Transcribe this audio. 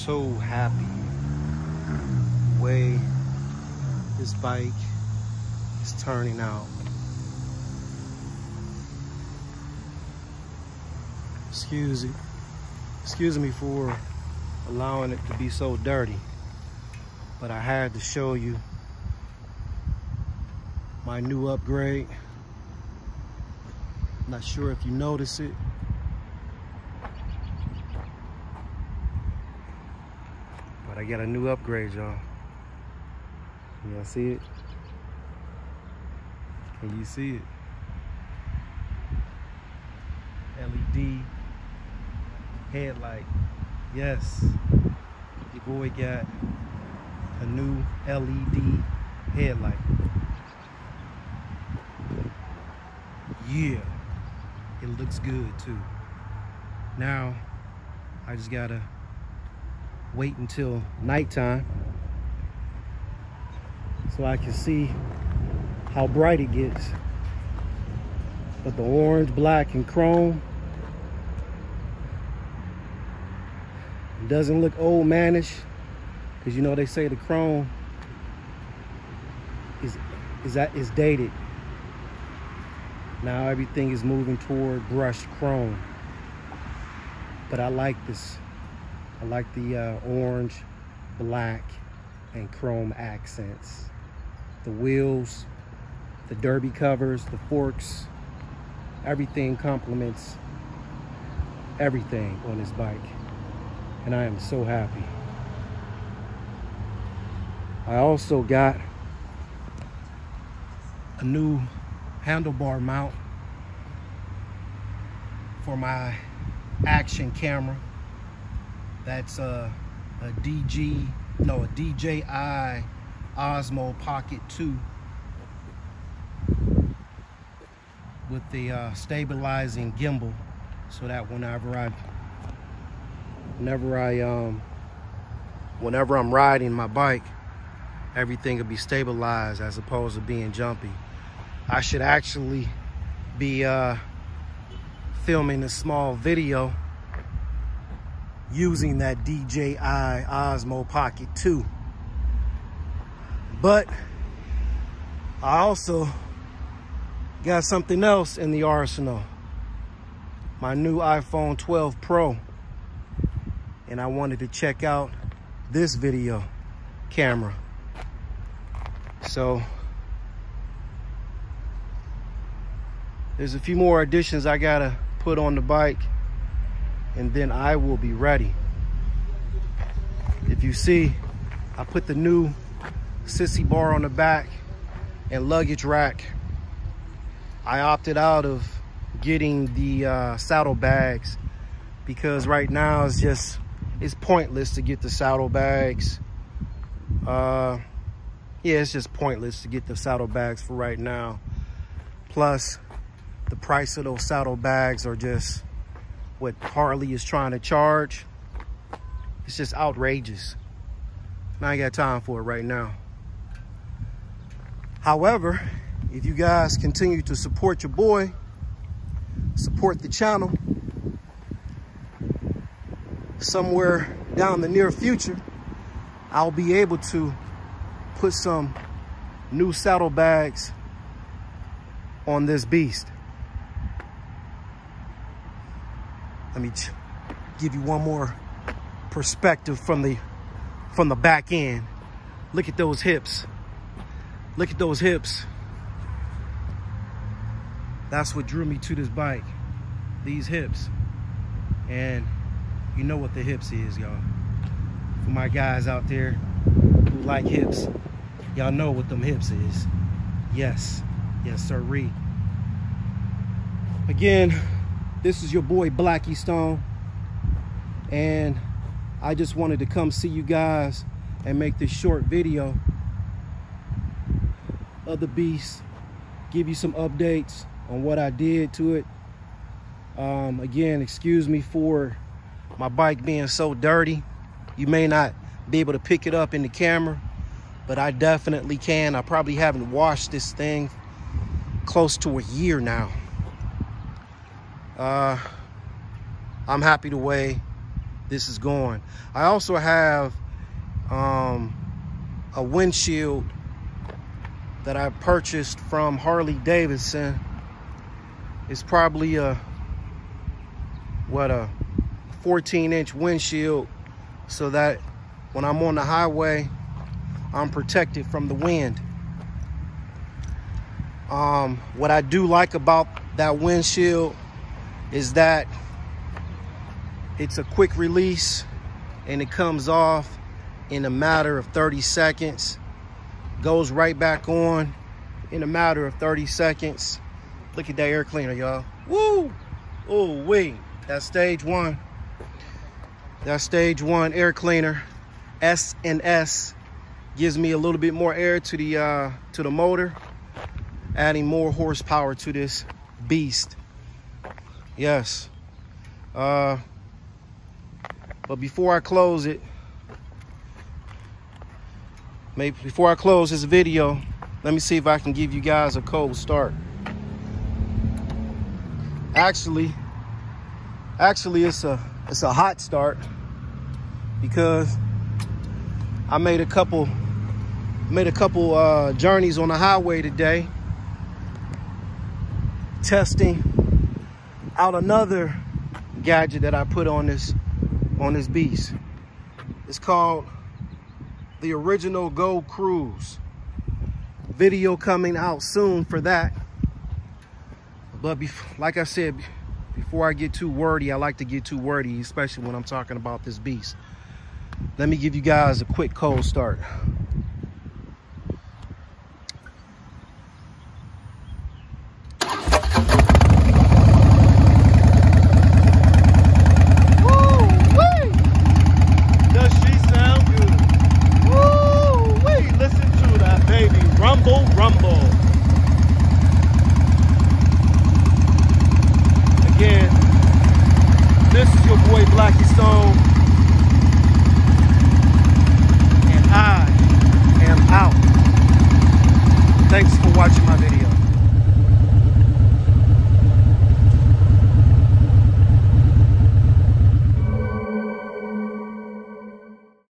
so happy the way this bike is turning out. Excuse me for allowing it to be so dirty, but I had to show you my new upgrade. Not sure if you notice it. But I got a new upgrade, y'all. Y'all see it? Can you see it? LED headlight. Yes, your boy got a new LED headlight. Yeah, it looks good too. Now, I just gotta wait until nighttime so I can see how bright it gets. But the orange, black, and chrome doesn't look old manish, because you know they say the chrome is dated. Now everything is moving toward brushed chrome. But I like this. I like the orange, black, and chrome accents. The wheels, the derby covers, the forks, everything complements everything on this bike. And I am so happy. I also got a new handlebar mount for my action camera. That's a DJI OSMO POCKET 2 with the stabilizing gimbal, so that whenever I'm riding my bike, everything will be stabilized as opposed to being jumpy. I should actually be filming a small video using that DJI OSMO POCKET 2. But I also got something else in the arsenal. My new iPhone 12 Pro. And I wanted to check out this video camera. So there's a few more additions I gotta put on the bike, and then I will be ready. If you see, I put the new sissy bar on the back and luggage rack. I opted out of getting the saddlebags because right now it's pointless to get the saddlebags. Yeah, it's just pointless to get the saddlebags for right now. Plus, the price of those saddlebags are just what Harley is trying to charge. It's just outrageous. And I ain't got time for it right now. However, if you guys continue to support your boy, support the channel, somewhere down the near future, I'll be able to put some new saddlebags on this beast. Let me give you one more perspective from the back end. Look at those hips. Look at those hips. That's what drew me to this bike. These hips. And you know what the hips is, y'all. For my guys out there who like hips, y'all know what them hips is. Yes. Yes, sirree. Again, this is your boy Blackie Stone, and I just wanted to come see you guys and make this short video of the beast, give you some updates on what I did to it. Again, excuse me for my bike being so dirty. You may not be able to pick it up in the camera, but I definitely can. I probably haven't washed this thing close to a year now. I'm happy the way this is going. I also have a windshield that I purchased from Harley-Davidson. It's probably a 14-inch windshield, so that when I'm on the highway, I'm protected from the wind. What I do like about that windshield is that it's a quick release and it comes off in a matter of 30 seconds. Goes right back on in a matter of 30 seconds. Look at that air cleaner, y'all. Woo! Oh, wait. That's stage one. That's stage one air cleaner. S&S gives me a little bit more air to the motor, adding more horsepower to this beast. Yes. But before I close it, before I close this video, let me see if I can give you guys a cold start. Actually it's a hot start, because I made a couple journeys on the highway today, testing out another gadget that I put on this beast. It's called the Original Go Cruise. Video coming out soon for that. But like I said, before I get too wordy, I like to get too wordy, especially when I'm talking about this beast. Let me give you guys a quick cold start. Rumble. Again, this is your boy Blackie Stone, and I am out. Thanks for watching my video.